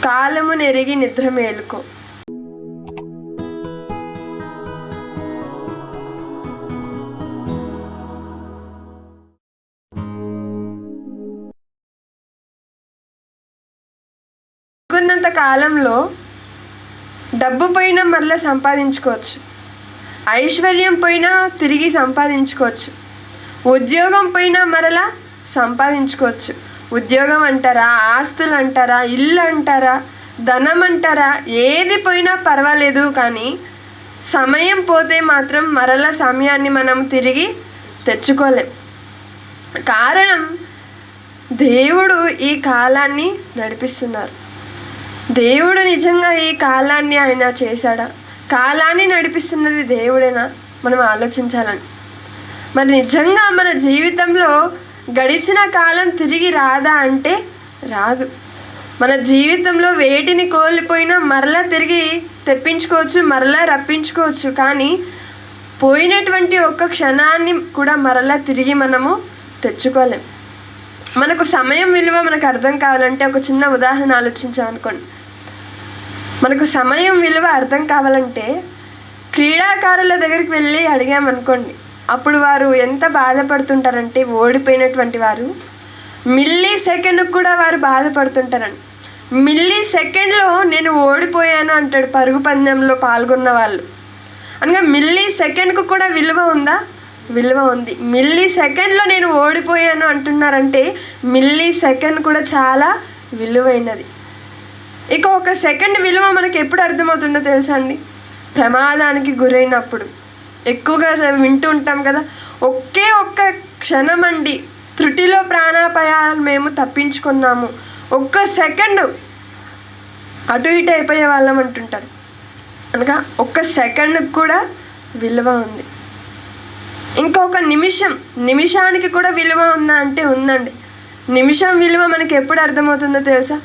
కాలమునెరిగి నిద్ర మేలుకో. అనుకున్నంత కాలంలో డబ్బు పోయినా మరలా సంపాదించుకోవచ్చు, ఐశ్వర్యం పోయినా తిరిగి సంపాదించుకోవచ్చు, ఉద్యోగం పోయినా మరలా సంపాదించుకోవచ్చు. ఉద్యోగం అంటారా, ఆస్తులు అంటారా, ఇల్లు అంటారా, ధనం అంటారా, ఏది పోయినా పర్వాలేదు, కానీ సమయం పోతే మాత్రం మరలా సమయాన్ని మనం తిరిగి తెచ్చుకోలేం. కారణం, దేవుడు ఈ కాలాన్ని నడిపిస్తున్నారు. దేవుడు నిజంగా ఈ కాలాన్ని ఆయన చేశాడా? కాలాన్ని నడిపిస్తున్నది దేవుడేనా? మనం ఆలోచించాలని. మరి నిజంగా మన జీవితంలో గడిచిన కాలం తిరిగి రాదా అంటే రాదు. మన జీవితంలో వేటిని కోల్పోయినా మరలా తిరిగి తెప్పించుకోవచ్చు, మరలా రప్పించుకోవచ్చు, కానీ పోయినటువంటి ఒక్క క్షణాన్ని కూడా మరలా తిరిగి మనము తెచ్చుకోలేం. మనకు సమయం విలువ మనకు అర్థం కావాలంటే ఒక చిన్న ఉదాహరణ ఆలోచించామనుకోండి. మనకు సమయం విలువ అర్థం కావాలంటే క్రీడాకారుల దగ్గరికి వెళ్ళి అడిగామనుకోండి, అప్పుడు వారు ఎంత బాధపడుతుంటారంటే, ఓడిపోయినటువంటి వారు మిల్లీ సెకండ్కి కూడా వారు బాధపడుతుంటారండి. మిల్లీ సెకండ్లో నేను ఓడిపోయాను అంటాడు పరుగు పందెంలో పాల్గొన్న వాళ్ళు. అనగా మిల్లీ సెకండ్కు కూడా విలువ ఉందా? విలువ ఉంది. మిల్లీ సెకండ్లో నేను ఓడిపోయాను అంటున్నారంటే మిల్లీ సెకండ్ కూడా చాలా విలువైనది. ఇక ఒక సెకండ్ విలువ మనకి ఎప్పుడు అర్థమవుతుందో తెలుసా అండి? ప్రమాదానికి గురైనప్పుడు. ఎక్కువగా వింటూ ఉంటాం కదా, ఒకే ఒక్క క్షణం అండి, త్రుటిలో ప్రాణాపాయాలు మేము తప్పించుకున్నాము, ఒక్క సెకండ్ అటు ఇటు అయిపోయే వాళ్ళం అంటుంటారు. అనగా ఒక్క సెకండ్కి కూడా విలువ ఉంది. ఇంకొక నిమిషానికి కూడా విలువ ఉందా అంటే ఉందండి. నిమిషం విలువ మనకి ఎప్పుడు అర్థమవుతుందో తెలుసా?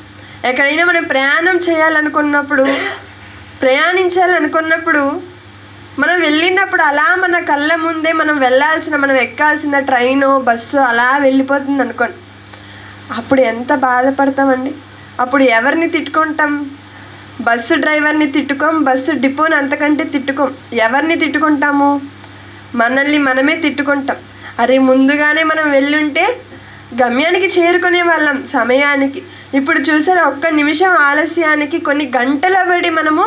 ఎక్కడైనా మనం ప్రయాణించాలనుకున్నప్పుడు మనం వెళ్ళినప్పుడు అలా మన కళ్ళ ముందే మనం ఎక్కాల్సిన ట్రైనో బస్సు అలా వెళ్ళిపోతుంది అనుకోండి. అప్పుడు ఎంత బాధపడతామండి. అప్పుడు ఎవరిని తిట్టుకుంటాం? బస్సు డ్రైవర్ని తిట్టుకోం, బస్సు డిపోని అంతకంటే తిట్టుకోం. ఎవరిని తిట్టుకుంటాము? మనల్ని మనమే తిట్టుకుంటాం. అరే, ముందుగానే మనం వెళ్ళుంటే గమ్యానికి చేరుకునే వాళ్ళం సమయానికి. ఇప్పుడు చూసారా, ఒక్క నిమిషం ఆలస్యానికి కొన్ని గంటల బడి మనము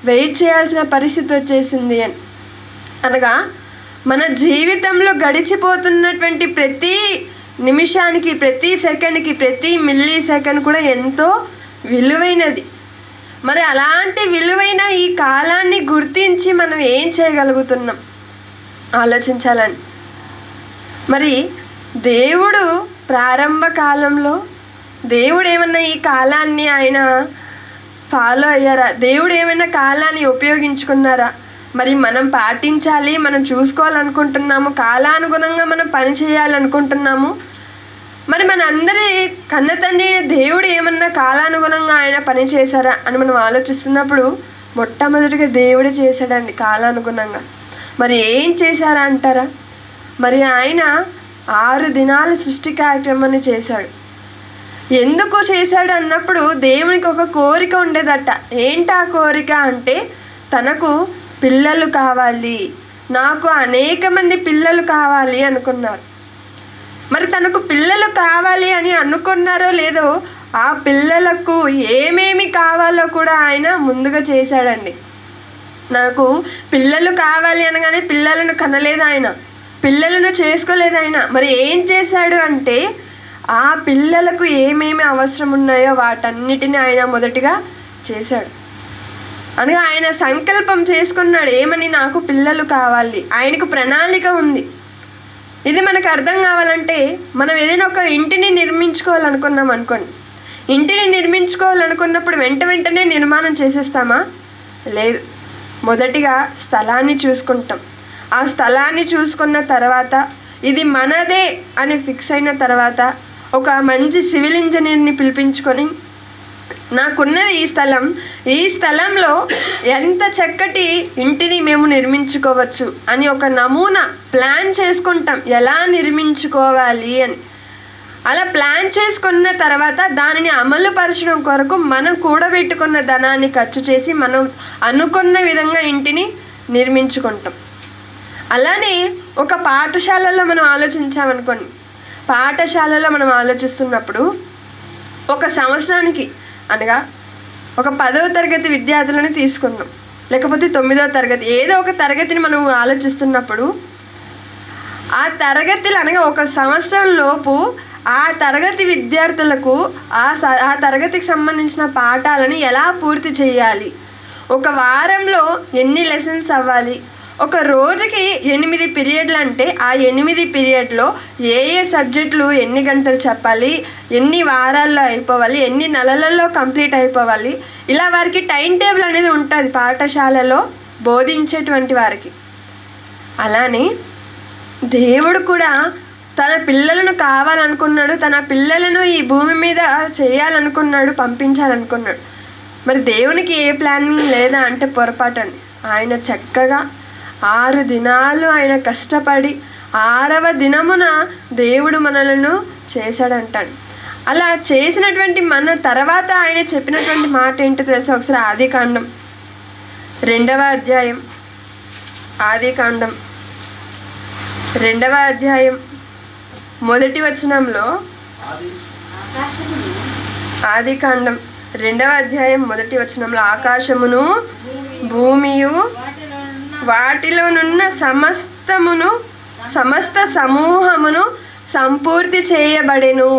వెయిట్ చేయాల్సిన పరిస్థితి వచ్చేసింది అని. అనగా మన జీవితంలో గడిచిపోతున్నటువంటి ప్రతి నిమిషానికి, ప్రతి సెకండ్కి, ప్రతి మిల్లీ సెకండ్ కూడా ఎంతో విలువైనది. మరి అలాంటి విలువైన ఈ కాలాన్ని గుర్తించి మనం ఏం చేయగలుగుతున్నాం ఆలోచించాలని. మరి దేవుడు ప్రారంభ కాలంలో దేవుడు ఏమన్నా ఈ కాలాన్ని ఆయన ఫాలో అయ్యారా? దేవుడు ఏమైనా కాలాన్ని ఉపయోగించుకున్నారా? మరి మనం పాటించాలి, మనం చూసుకోవాలనుకుంటున్నాము, కాలానుగుణంగా మనం పని చేయాలనుకుంటున్నాము. మరి మన అందరి కన్న తండ్రి అయిన దేవుడు ఏమన్నా కాలానుగుణంగా ఆయన పని చేశారా అని మనం ఆలోచిస్తున్నప్పుడు మొట్టమొదటిగా దేవుడే చేశాడండి కాలానుగుణంగా. మరి ఏం చేశారా అంటారా? మరి ఆయన 6 దినాల సృష్టి కార్యక్రమాన్ని చేశాడు. ఎందుకు చేశాడు అన్నప్పుడు దేవునికి ఒక కోరిక ఉండేదట. ఏంటా కోరిక అంటే, తనకు పిల్లలు కావాలి, నాకు అనేక మంది పిల్లలు కావాలి అనుకున్నారు. మరి తనకు పిల్లలు కావాలి అని అనుకున్నారో లేదో, ఆ పిల్లలకు ఏమేమి కావాలో కూడా ఆయన ముందుగా చేశాడండి. నాకు పిల్లలు కావాలి అనగానే పిల్లలను కనలేదు ఆయన, పిల్లలను చేసుకోలేదు ఆయన. మరి ఏం చేశాడు అంటే, ఆ పిల్లలకు ఏమేమి అవసరం ఉన్నాయో వాటన్నిటిని ఆయన మొదటిగా చేశాడు. అనగా ఆయన సంకల్పం చేసుకున్నాడు, ఏమని? నాకు పిల్లలు కావాలి. ఆయనకు ప్రణాళిక ఉంది. ఇది మనకు అర్థం కావాలంటే, మనం ఏదైనా ఒక ఇంటిని నిర్మించుకోవాలనుకున్నాం అనుకోండి. ఇంటిని నిర్మించుకోవాలనుకున్నప్పుడు వెంటనే నిర్మాణం చేసేస్తామా? లేదు. మొదటిగా స్థలాన్ని చూసుకుంటాం. ఆ స్థలాన్ని చూసుకున్న తర్వాత ఇది మనదే అని ఫిక్స్ అయిన తర్వాత ఒక మంచి సివిల్ ఇంజనీర్ని పిలిపించుకొని, నాకున్నది ఈ స్థలంలో ఎంత చక్కటి ఇంటిని మేము నిర్మించుకోవచ్చు అని ఒక నమూనా ప్లాన్ చేసుకుంటాం, ఎలా నిర్మించుకోవాలి అని. అలా ప్లాన్ చేసుకున్న తర్వాత దానిని అమలు పరచడం కొరకు మనం కూడబెట్టుకున్న ధనాన్ని ఖర్చు చేసి మనం అనుకున్న విధంగా ఇంటిని నిర్మించుకుంటాం. అలానే ఒక పాఠశాలలో మనం ఆలోచించామనుకోండి, పాఠశాలలో మనం ఆలోచిస్తున్నప్పుడు ఒక సంవత్సరానికి అనగా ఒక 10వ తరగతి విద్యార్థులను తీసుకుందాం, లేకపోతే 9వ తరగతి, ఏదో ఒక తరగతిని మనం ఆలోచిస్తున్నప్పుడు ఆ తరగతిలో అనగా ఒక సంవత్సరం లోపు ఆ తరగతి విద్యార్థులకు ఆ తరగతికి సంబంధించిన పాఠాలను ఎలా పూర్తి చేయాలి, ఒక వారంలో ఎన్ని లెసన్స్ అవ్వాలి, ఒక రోజుకి 8 పీరియడ్లు అంటే ఆ 8 పీరియడ్లో ఏ సబ్జెక్టులు ఎన్ని గంటలు చెప్పాలి, ఎన్ని వారాల్లో అయిపోవాలి, ఎన్ని నెలలలో కంప్లీట్ అయిపోవాలి, ఇలా వారికి టైం టేబుల్ అనేది ఉంటుంది పాఠశాలలో బోధించేటువంటి వారికి. అలానే దేవుడు కూడా తన పిల్లలను కావాలనుకున్నాడు, తన పిల్లలను ఈ భూమి మీద చేయాలనుకున్నాడు, పంపించాలనుకున్నాడు. మరి దేవునికి ఏ ప్లానింగ్ లేదా అంటే పొరపాటు అండి. ఆయన చక్కగా 6 దినాలు ఆయన కష్టపడి 6వ దినమున దేవుడు మనలను చేశాడంటాడు. అలా చేసినటువంటి మన తర్వాత ఆయన చెప్పినటువంటి మాట ఏంటో తెలుసా? ఒకసారి ఆదికాండం 2వ అధ్యాయం, ఆదికాండం 2వ అధ్యాయం 1వ వచనంలో, ఆదికాండం 2వ అధ్యాయం 1వ వచనంలో, ఆకాశమును భూమియు వాటిలోనున్న సమస్త సమూహమును సంపూర్తి చేయబడెను.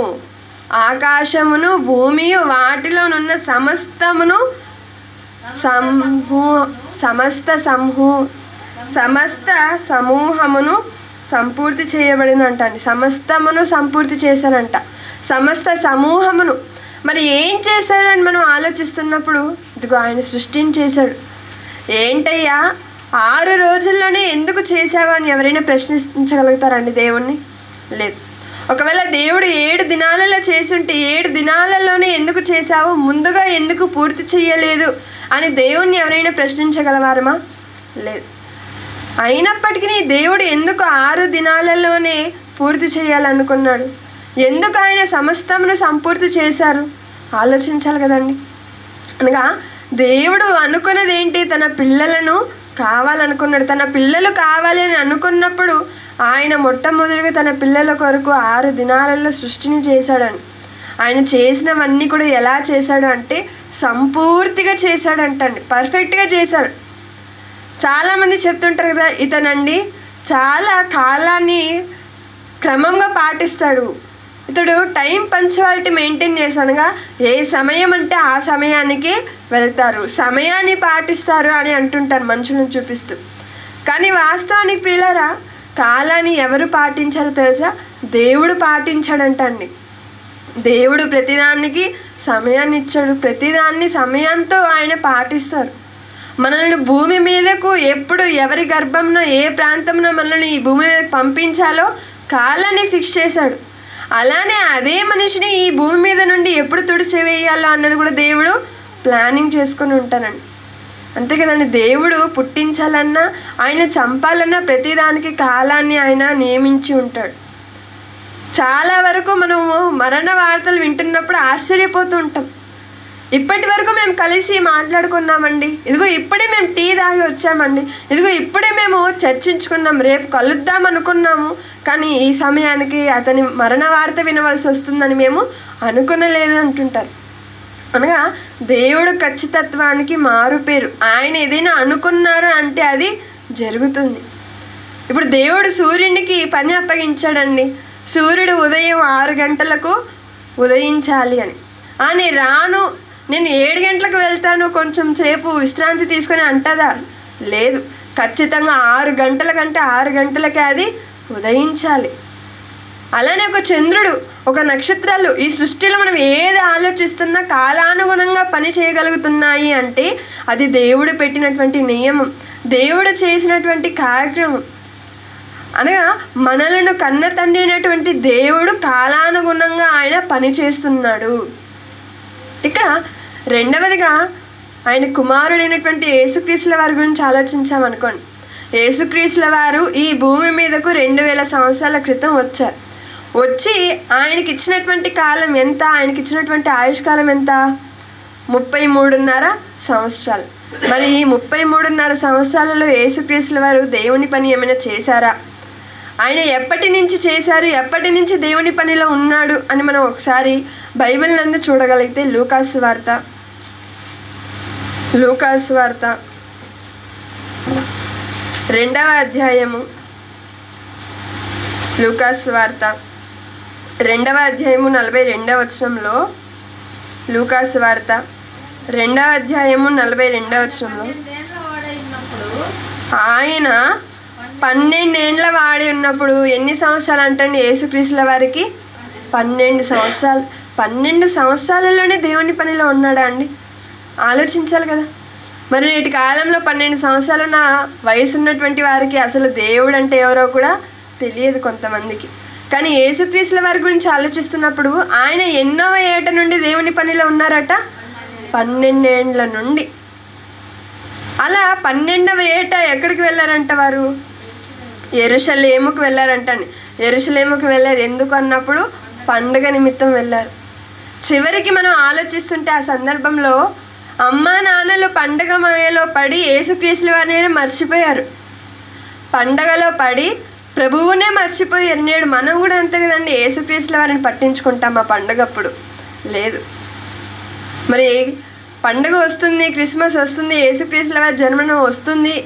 ఆకాశమును భూమియు వాటిలోనున్న సమస్త సమూహమును సంపూర్తి చేయబడిన అంటండి. సమస్తమును సంపూర్తి చేశానంట, సమస్త సమూహమును. మరి ఏం చేశారని మనం ఆలోచిస్తున్నప్పుడు ఇదిగో ఆయన సృష్టించేశాడు. ఏంటయ్యా 6 రోజుల్లోనే ఎందుకు చేశావు అని ఎవరైనా ప్రశ్నించగలుగుతారండి దేవుణ్ణి? లేదు. ఒకవేళ దేవుడు 7 దినాలలో చేసుంటే 7 దినాలలోనే ఎందుకు చేశావు, ముందుగా ఎందుకు పూర్తి చేయలేదు అని దేవుణ్ణి ఎవరైనా ప్రశ్నించగలవారమా? లేదు. అయినప్పటికీ దేవుడు ఎందుకు 6 దినాలలోనే పూర్తి చేయాలనుకున్నాడు? ఎందుకు ఆయన సమస్తమును సంపూర్తి చేశారు? ఆలోచించాలి కదండి. అనగా దేవుడు అనుకున్నది ఏంటి? తన పిల్లలను కావాలనుకున్నాడు. తన పిల్లలు కావాలి అని అనుకున్నప్పుడు ఆయన మొట్టమొదటిగా తన పిల్లల కొరకు 6 దినాలలో సృష్టిని చేశాడండి. ఆయన చేసినవన్నీ కూడా ఎలా చేశాడు అంటే సంపూర్తిగా చేశాడంటండి, పర్ఫెక్ట్గా చేశాడు. చాలామంది చెప్తుంటారు కదా, ఇతనండి చాలా కాలాన్ని క్రమంగా పాటిస్తాడు, ఇతడు టైం పంక్చువాలిటీ మెయింటైన్ చేశాడుగా, ఏ సమయం అంటే ఆ సమయానికి వెళ్తారు, సమయాన్ని పాటిస్తారు అని అంటుంటారు మనుషులను చూపిస్తూ. కానీ వాస్తవానికి ప్రియులారా, కాలాన్ని ఎవరు పాటించారో తెలుసా? దేవుడు పాటించాడంటండి. దేవుడు ప్రతిదానికి సమయాన్ని ఇచ్చాడు, ప్రతిదాన్ని సమయంతో ఆయన పాటిస్తారు. మనల్ని భూమి మీదకు ఎప్పుడు ఎవరి గర్భంలో ఏ ప్రాంతంలో మనల్ని ఈ భూమి మీదకు పంపించాలో కాలాన్ని ఫిక్స్ చేశాడు. అలానే అదే మనిషిని ఈ భూమి మీద నుండి ఎప్పుడు తుడిచివేయాలో అన్నది కూడా దేవుడు ప్లానింగ్ చేసుకొని ఉంటానండి. అంతే కదండి. దేవుడు పుట్టించాలన్నా ఆయన చంపాలన్నా ప్రతిదానికి కాలాన్ని ఆయన నియమించి ఉంటాడు. చాలా వరకు మనము మరణ వార్తలు వింటున్నప్పుడు ఆశ్చర్యపోతూ ఉంటాం. ఇప్పటి వరకు మేము కలిసి మాట్లాడుకున్నామండి, ఇదిగో ఇప్పుడే మేము టీ తాగి వచ్చామండి, ఇదిగో ఇప్పుడే మేము చర్చించుకున్నాం, రేపు కలుద్దాం అనుకున్నాము, కానీ ఈ సమయానికి అతని మరణ వార్త వినవలసి వస్తుందని మేము అనుకునలేదు అంటుంటారు. అనగా దేవుడు ఖచ్చితత్వానికి మారుపేరు. ఆయన ఏదైనా అనుకున్నారు అంటే అది జరుగుతుంది. ఇప్పుడు దేవుడు సూర్యునికి పని అప్పగించాడండి. సూర్యుడు ఉదయం 6 గంటలకు ఉదయించాలి అని నేను 7 గంటలకు వెళ్తాను, కొంచెం సేపు విశ్రాంతి తీసుకొని అంటదా? లేదు. ఖచ్చితంగా 6 గంటల కంటే 6 గంటలకే అది ఉదయించాలి. అలానే ఒక చంద్రుడు, ఒక నక్షత్రాలు, ఈ సృష్టిలో మనం ఏది ఆలోచిస్తున్నా కాలానుగుణంగా పని చేయగలుగుతున్నాయి అంటే అది దేవుడు పెట్టినటువంటి నియమం, దేవుడు చేసినటువంటి కార్యక్రమం. అనగా మనలను కన్న తండ్రి అయినటువంటి దేవుడు కాలానుగుణంగా ఆయన పని చేస్తున్నాడు. ఇక రెండవదిగా ఆయన కుమారుడైనటువంటి యేసుక్రీస్తుల వారి గురించి ఆలోచించామనుకోండి. యేసుక్రీస్తుల వారు ఈ భూమి మీదకు 2000 సంవత్సరాల క్రితం వచ్చారు. వచ్చి ఆయనకి ఇచ్చినటువంటి కాలం ఎంత, ఆయనకి ఇచ్చినటువంటి ఆయుష్కాలం ఎంత? 33.5 సంవత్సరాలు. మరి ఈ 33.5 సంవత్సరాలలో యేసుక్రీస్తుల వారు దేవుని పని ఏమైనా చేశారా? ఆయన ఎప్పటి నుంచి చేశారు, ఎప్పటి నుంచి దేవుని పనిలో ఉన్నాడు అని మనం ఒకసారి బైబిల్ నందు చూడగలిగితే లూకాసు వార్త 2వ అధ్యాయము, లూకాసు వార్త 2వ అధ్యాయము 42వ వచనంలో, లూకాసు వార్త 2వ అధ్యాయము 42వ వచనంలో, ఆయన 12 ఏండ్ల వాడి ఉన్నప్పుడు ఎన్ని సంవత్సరాలు అంటండి యేసుక్రీస్తుల వారికి? 12 సంవత్సరాలు. 12 సంవత్సరాలలోనే దేవుని పనిలో ఉన్నాడా అండి? ఆలోచించాలి కదా. మరి నేటి కాలంలో 12 సంవత్సరాల వయసు ఉన్నటువంటి వారికి అసలు దేవుడు అంటే ఎవరో కూడా తెలియదు కొంతమందికి. కానీ యేసుక్రీస్తుల వారి గురించి ఆలోచిస్తున్నప్పుడు ఆయన ఎన్నో ఏట నుండి దేవుని పనిలో ఉన్నారట? 12 ఏండ్ల నుండి. అలా 12వ ఏట ఎక్కడికి వెళ్ళారంట వారు? యెరూషలేముకు వెళ్ళారంటండి. యెరూషలేముకు వెళ్ళారు ఎందుకు అన్నప్పుడు పండుగ నిమిత్తం వెళ్ళారు. చివరికి మనం ఆలోచిస్తుంటే ఆ సందర్భంలో అమ్మా నాన్నలు పండగ మాయలో పడి యేసుక్రీస్తుల వారిని మర్చిపోయారు. పండగలో పడి ప్రభువునే మర్చిపోయారు. నేడు మనం కూడా అంతే కదండి, యేసుక్రీస్తుల వారిని పట్టించుకుంటాం ఆ పండగప్పుడు? లేదు. మరి పండుగ వస్తుంది, క్రిస్మస్ వస్తుంది, యేసుక్రీస్తుల వారి జన్మదినం వస్తుంది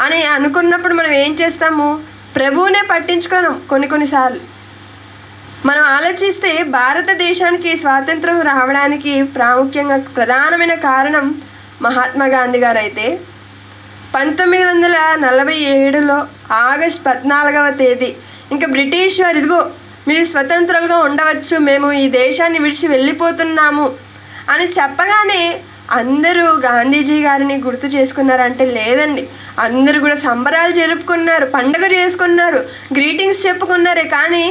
అని అనుకున్నప్పుడు మనం ఏం చేస్తాము? ప్రభువునే పట్టించుకోను కొన్నిసార్లు. మనం ఆలోచిస్తే భారతదేశానికి స్వాతంత్రం రావడానికి ప్రాముఖ్యంగా ప్రధానమైన కారణం మహాత్మా గాంధీ గారు అయితే 1947లో ఆగస్టు 14వ తేదీ ఇంకా బ్రిటిష్ వారు ఇదిగో మీరు స్వతంత్రంగా ఉండవచ్చు, మేము ఈ దేశాన్ని విడిచి వెళ్ళిపోతున్నాము అని చెప్పగానే అందరూ గాంధీజీ గారిని గుర్తు చేసుకున్నారంటే లేదండి. అందరూ కూడా సంబరాలు జరుపుకున్నారు, పండుగ చేసుకున్నారు, గ్రీటింగ్స్ చెప్పుకున్నారే. కానీ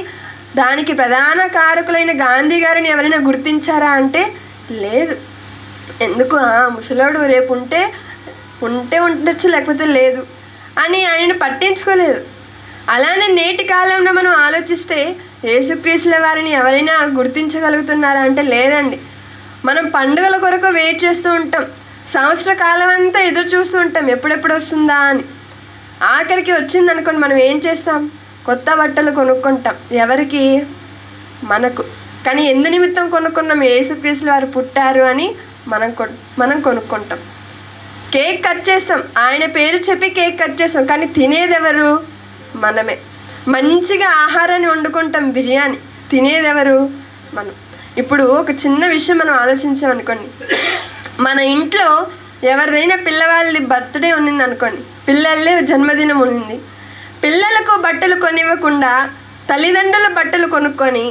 దానికి ప్రధాన కారకులైన గాంధీ గారిని ఎవరైనా గుర్తించారా అంటే లేదు. ఎందుకు? ముసలోడు రేపు ఉంటే ఉండొచ్చు, లేకపోతే లేదు అని ఆయన పట్టించుకోలేదు. అలానే నేటి కాలంలో మనం ఆలోచిస్తే యేసుక్రీస్తుల వారిని ఎవరైనా గుర్తించగలుగుతున్నారా అంటే లేదండి. మనం పండుగల కొరకు వెయిట్ చేస్తూ ఉంటాం, సంవత్సర కాలం అంతా ఎదురు చూస్తూ ఉంటాం ఎప్పుడెప్పుడు వస్తుందా అని. ఆఖరికి వచ్చిందనుకోండి మనం ఏం చేస్తాం? కొత్త బట్టలు కొనుక్కుంటాం. ఎవరికి? మనకు. కానీ ఎందు నిమిత్తం కొనుక్కున్నాం? యేసుక్రీస్తుల వారు పుట్టారు అని మనం కొనుక్కుంటాం. కేక్ కట్ చేస్తాం, ఆయన పేరు చెప్పి కేక్ కట్ చేస్తాం. కానీ తినేది ఎవరు? మనమే. మంచిగా ఆహారాన్ని వండుకుంటాం, బిర్యానీ. తినేది ఎవరు? మనం. ఇప్పుడు ఒక చిన్న విషయం మనం ఆలోచించామనుకోండి, మన ఇంట్లో ఎవరిదైనా పిల్లవాళ్ళది బర్త్డే ఉన్నింది అనుకోండి, పిల్లలే జన్మదినం ఉన్నింది, పిల్లలకు బట్టలు కొనివ్వకుండా తల్లిదండ్రుల బట్టలు కొనుక్కొని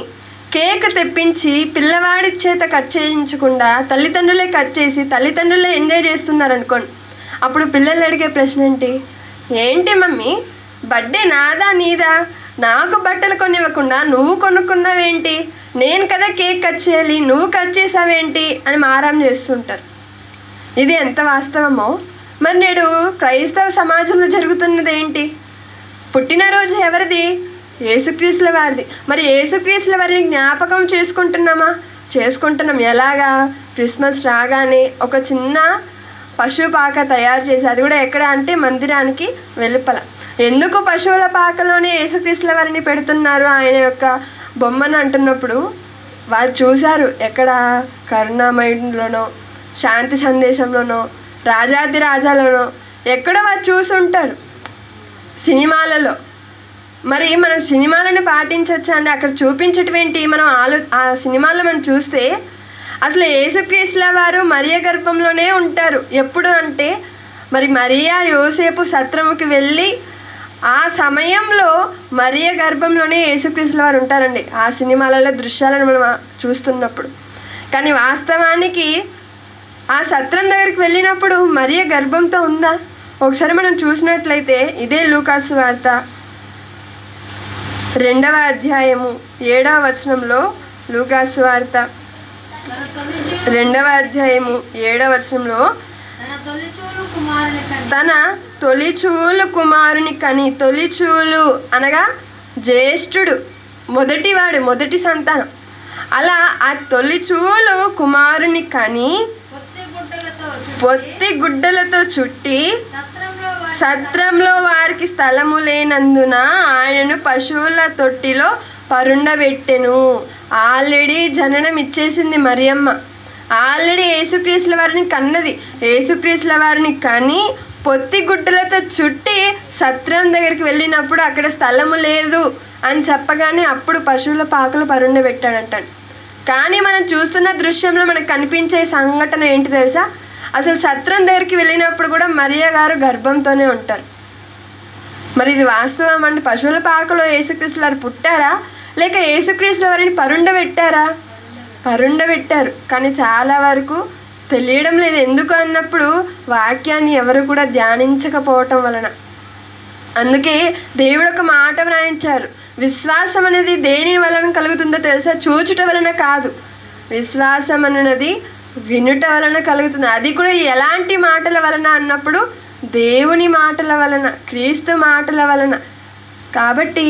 కేక్ తెప్పించి పిల్లవాడి చేత కట్ చేయించకుండా తల్లిదండ్రులే కట్ చేసి తల్లిదండ్రులే ఎంజాయ్ చేస్తున్నారు అనుకోండి. అప్పుడు పిల్లలు అడిగే ప్రశ్న ఏంటి మమ్మీ, బర్త్డే నాదా నీదా? నాకు బట్టలు కొనివ్వకుండా నువ్వు కొనుక్కున్నావేంటి? నేను కదా కేక్ కట్ చేయాలి, నువ్వు కట్ చేసావేంటి అని మారం చేస్తుంటారు. ఇది ఎంత వాస్తవమో. మరి నేడు క్రైస్తవ సమాజంలో జరుగుతున్నది ఏంటి? పుట్టినరోజు ఎవరిది? యేసుక్రీస్తుల వారిది. మరి యేసుక్రీస్తుల వారిని జ్ఞాపకం చేసుకుంటున్నామా? చేసుకుంటున్నాం. ఎలాగా? క్రిస్మస్ రాగానే ఒక చిన్న పశువు పాక తయారు చేసి, అది కూడా ఎక్కడ అంటే మందిరానికి వెలుపల. ఎందుకు పశువుల పాకలోనే యేసుక్రీస్తుల వారిని పెడుతున్నారు ఆయన యొక్క బొమ్మను అంటున్నప్పుడు వారు చూశారు ఎక్కడ? కరుణామయుడిలోనో, శాంతి సందేశంలోనో, రాజాది రాజాలోనో ఎక్కడో వారు చూసుంటారు, సినిమాలలో. మరి మనం సినిమాలను పాటించవచ్చా అండి? అక్కడ చూపించటం ఏంటి? మనం ఆ సినిమాలో మనం చూస్తే అసలు యేసుక్రీస్తుల వారు మరియ గర్భంలోనే ఉంటారు. ఎప్పుడు అంటే మరి మరియా యోసేపు సత్రముకి వెళ్ళి ఆ సమయంలో మరియ గర్భంలోనే యేసుక్రీస్తుల వారు ఉంటారండి ఆ సినిమాలలో దృశ్యాలను మనం చూస్తున్నప్పుడు. కానీ వాస్తవానికి ఆ సత్రం దగ్గరికి వెళ్ళినప్పుడు మరియ గర్భంతో ఉందా? ఒకసారి మనం చూసినట్లయితే ఇదే లూకాసు వార్త 2వ అధ్యాయము 7వ వచనంలో, లూకాసు వార్త 2వ అధ్యాయము 7వ వచనంలో, తన తొలిచూలు కుమారుని కని, తొలిచూలు అనగా జ్యేష్ఠుడు, మొదటి సంతానం. అలా ఆ తొలిచూలు కుమారుని కని పొత్తి గుడ్డలతో చుట్టి సత్రంలో వారికి స్థలము లేనందున ఆయనను పశువుల తొట్టిలో పరుండబెట్టెను. ఆల్రెడీ జననం ఇచ్చేసింది మరియమ్మ. ఆల్రెడీ యేసుక్రీస్తుల వారిని కన్నది. యేసుక్రీస్తుల వారిని కని పొత్తి గుడ్డలతో చుట్టి సత్రం దగ్గరికి వెళ్ళినప్పుడు అక్కడ స్థలము లేదు అని చెప్పగానే అప్పుడు పశువుల పాకలు పరుండబెట్టాడంటాడు. కానీ మనం చూస్తున్న దృశ్యంలో మనకు కనిపించే సంఘటన ఏంటి తెలుసా? అసలు సత్రం దగ్గరికి వెళ్ళినప్పుడు కూడా మరియ గారు గర్భంతోనే ఉంటారు. మరి ఇది వాస్తవం అండి? పశువుల పాకలో యేసుక్రీస్తుల వారు పుట్టారా, లేక యేసుక్రీస్తుల వారిని పరుండబెట్టారా? పరుండబెట్టారు. కానీ చాలా వరకు తెలియడం లేదు. ఎందుకు అన్నప్పుడు వాక్యాన్ని ఎవరు కూడా ధ్యానించకపోవటం వలన. అందుకే దేవుడు ఒక మాట వ్రాయించారు, విశ్వాసం అనేది దేని వలన కలుగుతుందో తెలుసా? చూచుట వలన కాదు, విశ్వాసం అన్నది వినుట వలన కలుగుతుంది. అది కూడా ఎలాంటి మాటల వలన అన్నప్పుడు దేవుని మాటల వలన, క్రీస్తు మాటల వలన. కాబట్టి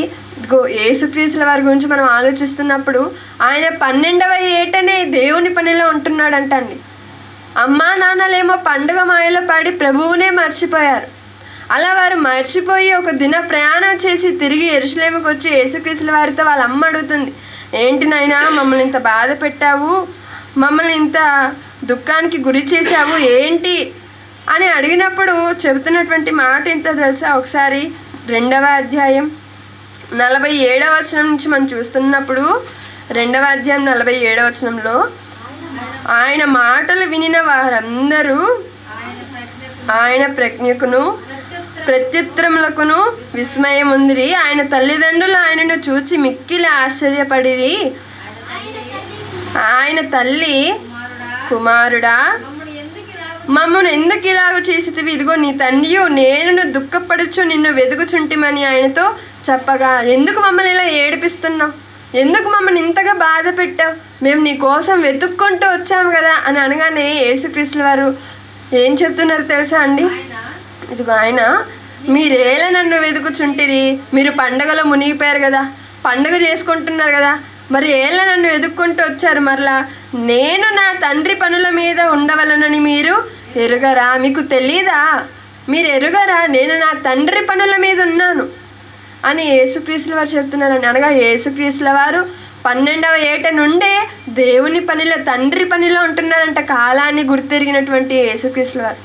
యేసుక్రీస్తుల వారి గురించి మనం ఆలోచిస్తున్నప్పుడు ఆయన 12వ ఏటనే దేవుని పనిలో ఉంటున్నాడంటండి. అమ్మా నాన్నలేమో పండుగ మాయలో పడి ప్రభువునే మర్చిపోయారు. అలా వారు మర్చిపోయి ఒక దిన ప్రయాణం చేసి తిరిగి యెరూషలేముకి వచ్చి యేసుక్రీస్తుల వారితో వాళ్ళ అమ్మ అడుగుతుంది, ఏంటి నాయనా మమ్మల్ని ఇంత బాధ పెట్టావు, మమ్మల్ని ఇంత దుఃఖానికి గురి చేశావు ఏంటి అని అడిగినప్పుడు చెబుతున్నటువంటి మాట ఎంతో తెలుసా? ఒకసారి 2వ అధ్యాయం 47వ వచనం నుంచి మనం చూస్తున్నప్పుడు 2వ అధ్యాయం 47వ వచనంలో, ఆయన మాటలు వినిన వారందరూ ఆయన ప్రజ్ఞకును ప్రత్యుత్తరములకును విస్మయముందిరి. ఆయన తల్లిదండ్రులు ఆయనను చూచి మిక్కిలి ఆశ్చర్యపడిరి. ఆయన తల్లి, కుమారుడా మమ్మను ఎందుకు ఇలాగ చేసితివి? ఇదిగో నీ తండ్రియు నేను దుఃఖపడుచు నిన్ను వెదుగుచుంటిమని ఆయనతో చెప్పగా, ఎందుకు మమ్మల్ని ఇలా ఏడిపిస్తున్నావు, ఎందుకు మమ్మల్ని ఇంతగా బాధ పెట్టావు, మేము నీ కోసం వెతుక్కుంటూ వచ్చాము కదా అని అనగానే యేసుక్రీస్తుల వారు ఏం చెప్తున్నారు తెలుసా అండి? ఇదిగో ఆయన, మీరేలా నన్ను వెతుకుచుంటిరి, మీరు పండగలో మునిగిపోయారు కదా, పండుగ చేసుకుంటున్నారు కదా, మరి ఏలా నన్ను వెతుక్కుంటూ వచ్చారు? మరలా నేను నా తండ్రి పనుల మీద ఉండవలనని మీరు ఎరుగరా? మీకు తెలీదా? మీరు ఎరుగరా? నేను నా తండ్రి పనుల మీద ఉన్నాను అని యేసుక్రీస్తుల వారు చెప్తున్నారని. అనగా యేసుక్రీస్తుల వారు 12వ ఏట నుండే దేవుని పనిలో, తండ్రి పనిలో ఉంటున్నారంట, కాలాన్ని గుర్తెరిగినటువంటి యేసుక్రీస్తుల వారు.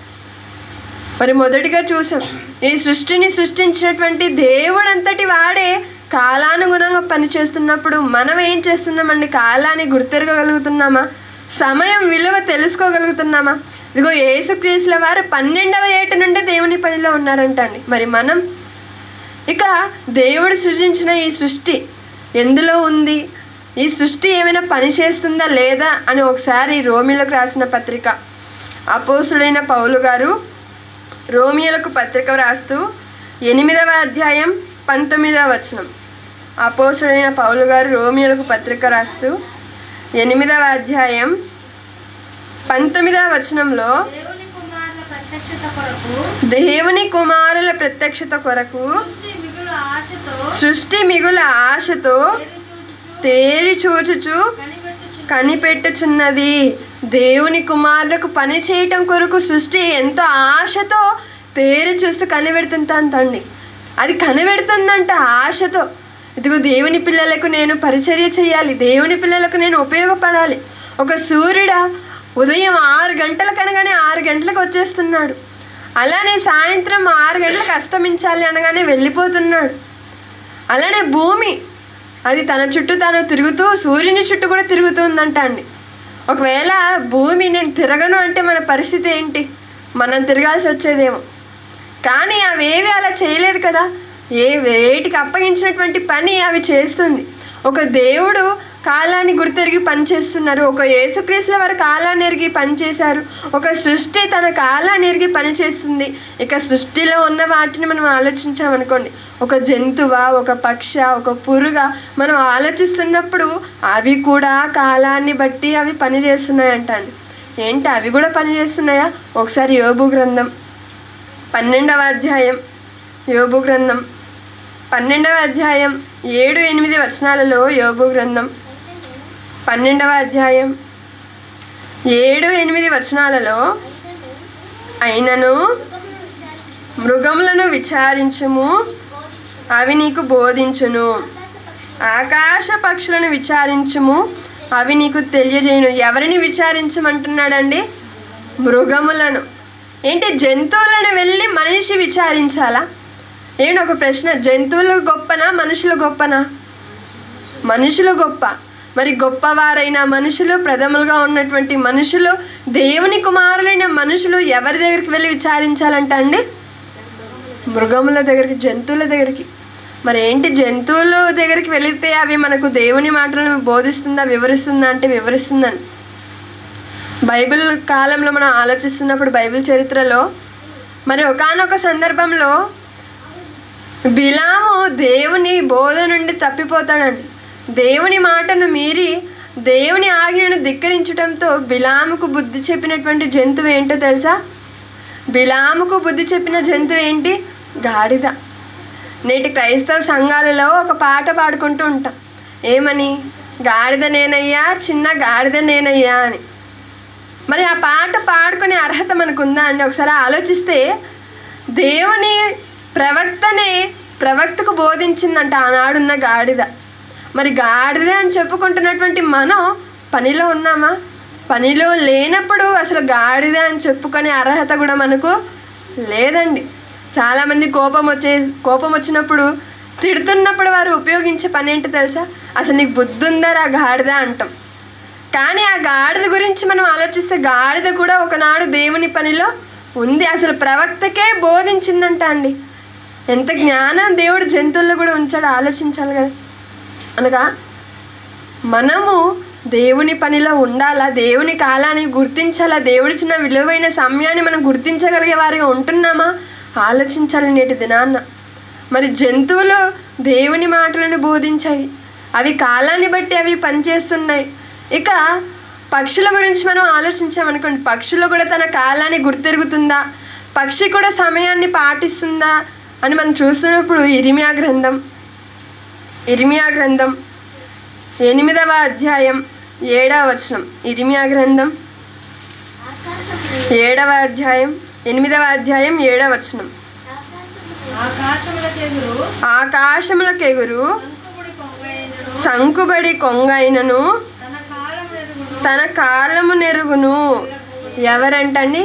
మరి మొదటిగా చూసాం, ఈ సృష్టిని సృష్టించినటువంటి దేవుడు అంతటి వాడే కాలానుగుణంగా పనిచేస్తున్నప్పుడు మనం ఏం చేస్తున్నామండి? కాలాన్ని గుర్తెరగగలుగుతున్నామా? సమయం విలువ తెలుసుకోగలుగుతున్నామా? ఇదిగో యేసుక్రీస్తుల వారు 12వ ఏట నుండే దేవుని పనిలో ఉన్నారంట అండి. మరి మనం ఇక దేవుడు సృజించిన ఈ సృష్టి ఎందులో ఉంది, ఈ సృష్టి ఏమైనా పని చేస్తుందా లేదా అని ఒకసారి రోమిలకు రాసిన పత్రిక, అపోస్తుడైన పౌలు గారు రోమియోలకు పత్రిక రాస్తూ 8వ అధ్యాయం 19వ వచనం, అపోస్తుడైన పౌలు గారు రోమియోలకు పత్రిక రాస్తూ 8వ అధ్యాయం 19వ వచనంలో, దేవుని కుమారుల ప్రత్యక్షత కొరకు సృష్టి మిగుల ఆశతో తేరి చూచుచు కనిపెట్టుచున్నది. దేవుని కుమారులకు పని చేయటం కొరకు సృష్టి ఎంతో ఆశతో తేరి చూస్తూ కనిపెడుతుందండి. అది కనిపెడుతుందంట ఆశతో. ఇదిగో దేవుని పిల్లలకు నేను పరిచర్య చేయాలి, దేవుని పిల్లలకు నేను ఉపయోగపడాలి. ఒక సూర్యుడా ఉదయం 6 గంటలకు అనగానే 6 గంటలకు వచ్చేస్తున్నాడు, అలానే సాయంత్రం 6 గంటలకు అస్తమించాలి అనగానే వెళ్ళిపోతున్నాడు. అలానే భూమి అది తన చుట్టూ తాను తిరుగుతూ సూర్యుని చుట్టూ కూడా తిరుగుతుందంట అండి. ఒకవేళ భూమి నేను తిరగను అంటే మన పరిస్థితి ఏంటి? మనం తిరగాల్సి వచ్చేదేమో. కానీ అవేవి అలా చేయలేదు కదా. వేటికి అప్పగించినటువంటి పని అవి చేస్తుంది. ఒక దేవుడు కాలాన్ని గుర్తెరిగి పనిచేస్తున్నారు, ఒక యేసుక్రీస్తుల వారు కాలాన్ని ఎరిగి పనిచేశారు, ఒక సృష్టి తన కాలాన్ని ఎరిగి పనిచేస్తుంది. ఇక సృష్టిలో ఉన్న వాటిని మనం ఆలోచించామనుకోండి, ఒక జంతువా, ఒక పక్ష, ఒక పురుగ మనం ఆలోచిస్తున్నప్పుడు అవి కూడా కాలాన్ని బట్టి అవి పనిచేస్తున్నాయంట అండి. ఏంటి అవి కూడా పనిచేస్తున్నాయా? ఒకసారి యోబు గ్రంథం 12వ అధ్యాయం, యోబు గ్రంథం 12వ అధ్యాయం 7-8 వచనాలలో యోబు గ్రంథం 12వ అధ్యాయం 7-8 వచనాలలో, అయినను మృగములను విచారించుము, అవి నీకు బోధించును. ఆకాశ పక్షులను విచారించుము, అవి నీకు తెలియజేయును. ఎవరిని విచారించమంటున్నాడండి? మృగములను. ఏంటి, జంతువులను వెళ్ళి మనిషి విచారించాలా? ఏంటి ఒక ప్రశ్న, జంతువులు గొప్పనా మనుషులు గొప్పనా? మనుషులు గొప్ప. మరి గొప్పవారైన మనుషులు, ప్రథములుగా ఉన్నటువంటి మనుషులు, దేవుని కుమారులైన మనుషులు ఎవరి దగ్గరికి వెళ్ళి విచారించాలంట అండి? మృగముల దగ్గరికి, జంతువుల దగ్గరికి. మరి ఏంటి, జంతువుల దగ్గరికి వెళితే అవి మనకు దేవుని మాటలను బోధిస్తుందా, వివరిస్తుందా అంటే వివరిస్తుందని. బైబిల్ కాలంలో మనం ఆలోచిస్తున్నప్పుడు బైబిల్ చరిత్రలో మరి ఒకానొక సందర్భంలో బిలాము దేవుని బోధ నుండి తప్పిపోతాడండి. దేవుని మాటను మీరి దేవుని ఆజ్ఞను ధిక్కరించడంతో బిలాముకు బుద్ధి చెప్పినటువంటి జంతువు ఏంటో తెలుసా? బిలాముకు బుద్ధి చెప్పిన జంతువు ఏంటి? గాడిద. నేటి క్రైస్తవ సంఘాలలో ఒక పాట పాడుకుంటూ ఉంటాం. ఏమని? గాడిద నేనయ్యా, చిన్న గాడిద నేనయ్యా అని. మరి ఆ పాట పాడుకునే అర్హత మనకుందా అండి? ఒకసారి ఆలోచిస్తే దేవుని ప్రవక్తకు బోధించిందంట ఆనాడున్న గాడిద. మరి గాడిద అని చెప్పుకుంటున్నటువంటి మనం పనిలో ఉన్నామా? పనిలో లేనప్పుడు అసలు గాడిద అని చెప్పుకునే అర్హత కూడా మనకు లేదండి. చాలామంది కోపం వచ్చినప్పుడు, తిడుతున్నప్పుడు వారు ఉపయోగించే పని ఏంటో తెలుసా? అసలు నీకు బుద్ధి ఉందారా గాడిద అంటాం. కానీ ఆ గాడిద గురించి మనం ఆలోచిస్తే గాడిద కూడా ఒకనాడు దేవుని పనిలో ఉంది. అసలు ప్రవక్తకే బోధించిందంట అండి. ఎంత జ్ఞానం దేవుడు జంతువుల్లో కూడా ఉంచాడు, ఆలోచించాలి కదా. అనగా మనము దేవుని పనిలో ఉండాలా, దేవుని కాలాన్ని గుర్తించాలా, దేవుడిచ్చిన విలువైన సమయాన్ని మనం గుర్తించగలిగే వారిగా ఉంటున్నామా ఆలోచించాలి నేటి దినాన్న. మరి జంతువులు దేవుని మాటలను బోధించాయి, అవి కాలాన్ని బట్టి అవి పనిచేస్తున్నాయి. ఇక పక్షుల గురించి మనం ఆలోచించామనుకోండి, పక్షులు కూడా తన కాలాన్ని గుర్తెరుగుతుందా, పక్షి కూడా సమయాన్ని పాటిస్తుందా అని మనం చూస్తున్నప్పుడు ఇర్మియా గ్రంథం 8వ అధ్యాయం 7వ వచనం. ఇర్మియా గ్రంథం 7వ అధ్యాయం 8వ అధ్యాయం 7వ వచనం. ఆకాశములకెగురు సంకుబడి కొంగైనను తన కాలము నెరుగును. ఎవరంటండి?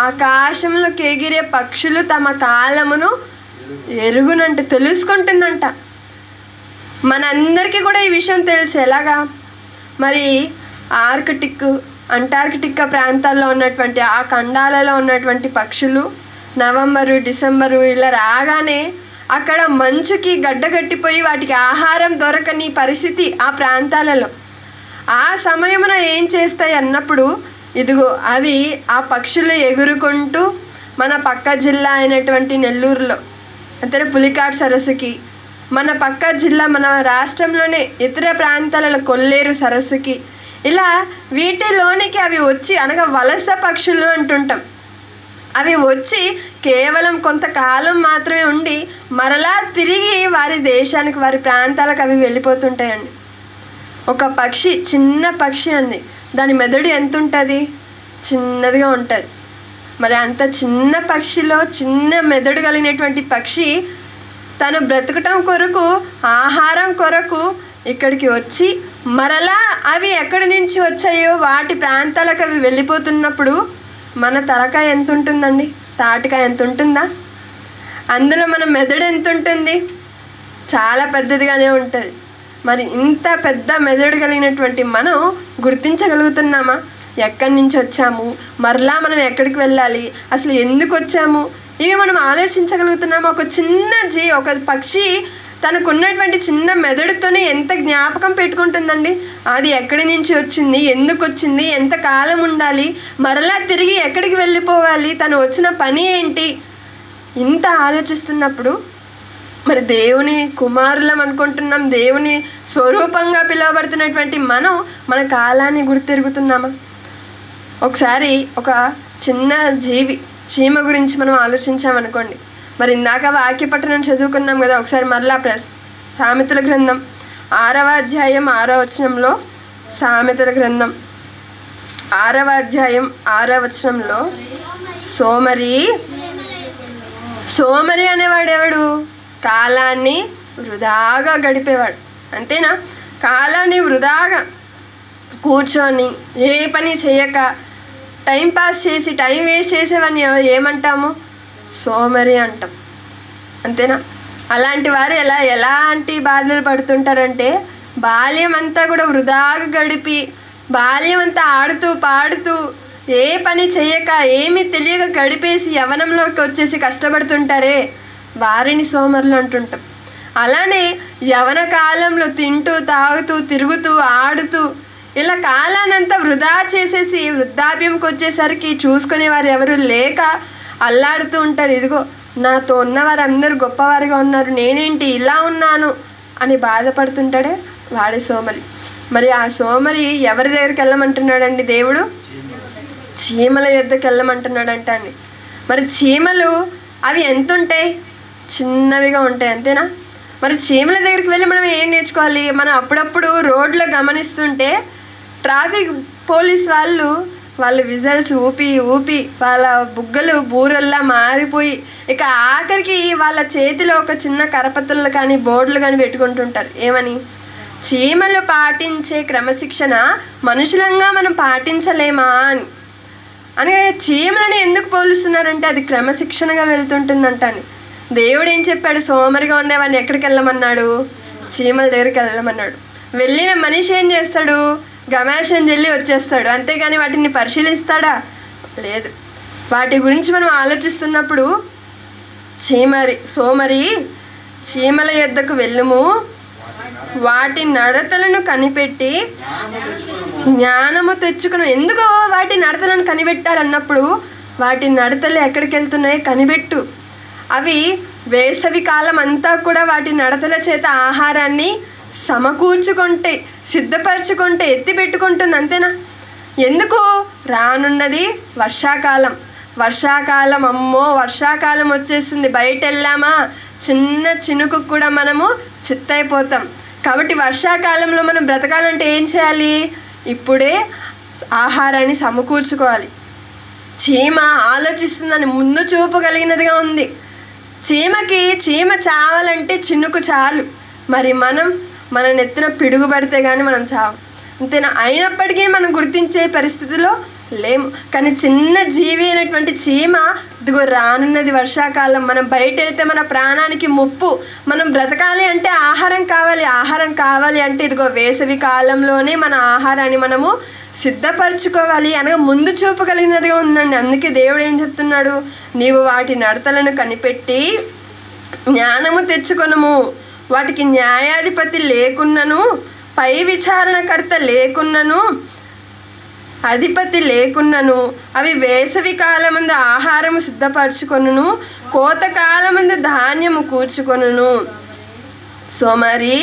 ఆకాశంలోకి ఎగిరే పక్షులు తమ కాలమును ఎరుగునంట, తెలుసుకుంటుందంట. మనందరికీ కూడా ఈ విషయం తెలుసు. ఎలాగా? మరి అంటార్కిటికా ప్రాంతాల్లో ఉన్నటువంటి ఆ ఖండాలలో ఉన్నటువంటి పక్షులు నవంబరు, డిసెంబరు ఇలా రాగానే అక్కడ మంచుకి గడ్డగట్టిపోయి వాటికి ఆహారం దొరకని పరిస్థితి ఆ ప్రాంతాలలో. ఆ సమయమున ఏం చేస్తాయి అన్నప్పుడు, ఇదిగో అవి ఆ పక్షులు ఎగురుకుంటూ మన పక్క జిల్లా అయినటువంటి నెల్లూరులో అంటే పులికాట్ సరస్సుకి, మన పక్క జిల్లా మన రాష్ట్రంలోనే ఇతర ప్రాంతాలలో కొల్లేరు సరస్సుకి, ఇలా వీటిలోనికి అవి వచ్చి, అనగా వలస పక్షులు అంటుంటాం, అవి వచ్చి కేవలం కొంతకాలం మాత్రమే ఉండి మరలా తిరిగి వారి దేశానికి, వారి ప్రాంతాలకు అవి వెళ్ళిపోతుంటాయండి. ఒక పక్షి, చిన్న పక్షి అండి, దాని మెదడు ఎంత ఉంటుంది? చిన్నదిగా ఉంటుంది. మరి అంత చిన్న పక్షిలో చిన్న మెదడు కలిగినటువంటి పక్షి తను బ్రతకటం కొరకు, ఆహారం కొరకు ఇక్కడికి వచ్చి మరలా అవి ఎక్కడి నుంచి వచ్చాయో వాటి ప్రాంతాలకు అవి వెళ్ళిపోతున్నప్పుడు మన తలకాయ ఎంత ఉంటుందండి? తాటికాయ ఎంత ఉంటుందా? అందులో మన మెదడు ఎంత ఉంటుంది? చాలా పెద్దదిగానే ఉంటుంది. మరి ఇంత పెద్ద మెదడు కలిగినటువంటి మనం గుర్తించగలుగుతున్నామా? ఎక్కడి నుంచి వచ్చాము, మరలా మనం ఎక్కడికి వెళ్ళాలి, అసలు ఎందుకు వచ్చాము, ఇవి మనం ఆలోచించగలుగుతున్నాము? ఒక పక్షి తనకున్నటువంటి చిన్న మెదడుతోనే ఎంత జ్ఞాపకం పెట్టుకుంటుందండి. అది ఎక్కడి నుంచి వచ్చింది, ఎందుకు వచ్చింది, ఎంత కాలం ఉండాలి, మరలా తిరిగి ఎక్కడికి వెళ్ళిపోవాలి, తను వచ్చిన పని ఏంటి, ఇంత ఆలోచిస్తున్నప్పుడు మరి దేవుని కుమారులం అనుకుంటున్నాం, దేవుని స్వరూపంగా పిలువబడుతున్నటువంటి మనం మన కాలాన్ని గుర్తెరుగుతున్నామా? ఒకసారి ఒక చిన్న జీవి, చీమ గురించి మనం ఆలోచించామనుకోండి. మరి ఇందాక వాక్య పఠనం చదువుకున్నాం కదా, ఒకసారి మరలా సామెతల గ్రంథం 6వ అధ్యాయం 6వ వచనంలో, సామెతల గ్రంథం 6వ అధ్యాయం 6వ వచనంలో, సోమరి అనేవాడు ఎవడు? కాలాన్ని వృధాగా గడిపేవాడు. అంతేనా? కాలాన్ని వృధాగా కూర్చొని ఏ పని చేయక టైం పాస్ చేసి టైం వేస్ట్ చేసేవని ఏమంటాము? సోమరి అంటాం. అంతేనా? అలాంటి వారు ఎలాంటి బాధలు పడుతుంటారంటే, బాల్యం అంతా కూడా వృధాగా గడిపి, బాల్యం అంతా ఆడుతూ పాడుతూ ఏ పని చేయక ఏమీ తెలియక గడిపేసి యవ్వనంలోకి వచ్చేసి కష్టపడుతుంటారే, వారిని సోమరులు అంటుంటాం. అలానే యవ్వన కాలంలో తింటూ తాగుతూ తిరుగుతూ ఆడుతూ ఇలా కాలానంతా వృధా చేసేసి వృద్ధాప్యంకి వచ్చేసరికి చూసుకునేవారు ఎవరు లేక అల్లాడుతూ ఉంటారు. ఇదిగో నాతో ఉన్నవారు అందరూ గొప్పవారిగా ఉన్నారు, నేనేంటి ఇలా ఉన్నాను అని బాధపడుతుంటాడే, వాడే సోమరి. మరి ఆ సోమరి ఎవరి దగ్గరికి వెళ్ళమంటున్నాడండి దేవుడు? చీమల యొద్దకు వెళ్ళమంటున్నాడంట అండి. మరి చీమలు అవి ఎంత ఉంటాయి? చిన్నవిగా ఉంటాయి. అంతేనా? మరి చీమల దగ్గరికి వెళ్ళి మనం ఏం నేర్చుకోవాలి? మనం అప్పుడప్పుడు రోడ్లో గమనిస్తుంటే ట్రాఫిక్ పోలీస్ వాళ్ళు విజల్స్ ఊపి వాళ్ళ బుగ్గలు బూరల్లా మారిపోయి ఇక ఆఖరికి వాళ్ళ చేతిలో ఒక చిన్న కరపత్రలు కానీ బోర్డులు కానీ పెట్టుకుంటుంటారు. ఏమని? చీమలు పాటించే క్రమశిక్షణ మనుషులంగా మనం పాటించలేమా అని చీమలని ఎందుకు పోలుస్తున్నారంటే అది క్రమశిక్షణగా వెళ్తుంటుందంట అని. దేవుడు ఏం చెప్పాడు? సోమరిగా ఉండేవాడిని ఎక్కడికి వెళ్ళమన్నాడు? చీమల దగ్గరికి వెళ్ళమన్నాడు. వెళ్ళిన మనిషి ఏం చేస్తాడు? గమాషం చెల్లి వచ్చేస్తాడు. అంతేగాని వాటిని పరిశీలిస్తాడా? లేదు. వాటి గురించి మనం ఆలోచిస్తున్నప్పుడు సోమరి చీమల యొద్దకు వెళ్ళుము, వాటి నడతలను కనిపెట్టి జ్ఞానము తెచ్చుకును. ఎందుకో వాటి నడతలను కనిపెట్టాలన్నప్పుడు వాటి నడతలు ఎక్కడికి వెళ్తున్నాయి కనిపెట్టు. అవి వేసవి కాలం అంతా కూడా వాటి నడతల చేత ఆహారాన్ని సమకూర్చుకుంటే సిద్ధపరచుకుంటే ఎత్తి పెట్టుకుంటుంది. అంతేనా? ఎందుకు? రానున్నది వర్షాకాలం. అమ్మో వర్షాకాలం వచ్చేస్తుంది, బయట వెళ్ళామా చిన్న చినుకు కూడా మనము చిత్తైపోతాం. కాబట్టి వర్షాకాలంలో మనం బ్రతకాలంటే ఏం చేయాలి? ఇప్పుడే ఆహారాన్ని సమకూర్చుకోవాలి. చీమ ఆలోచిస్తుందని ముందు చూపు కలిగినదిగా ఉంది. చీమ చావాలంటే చినుకు చాలు. మరి మన నెత్తిన పిడుగు పడితే కానీ మనం చావు. అంతేనా? అయినప్పటికీ మనం గుర్తించే పరిస్థితిలో లేము. కానీ చిన్న జీవి అయినటువంటి చీమ ఇదిగో రానున్నది వర్షాకాలం, మనం బయట వెళ్తే మన ప్రాణానికి ముప్పు, మనం బ్రతకాలి అంటే ఆహారం కావాలి అంటే ఇదిగో వేసవి కాలంలోనే మన ఆహారాన్ని మనము సిద్ధపరచుకోవాలి అనగా ముందు చూపు కలిగినదిగా ఉందండి. అందుకే దేవుడు ఏం చెప్తున్నాడు? నీవు వాటి నడతలను కనిపెట్టి జ్ఞానము తెచ్చుకొనుము, వాటికి న్యాయాధిపతి లేకున్నను, పై విచారణకర్త లేకున్నను, అధిపతి లేకున్నను అవి వేసవి కాలమందు ఆహారము సిద్ధపరచుకొనును, కోతకాలమందు ధాన్యము కూర్చుకొనును. సోమరి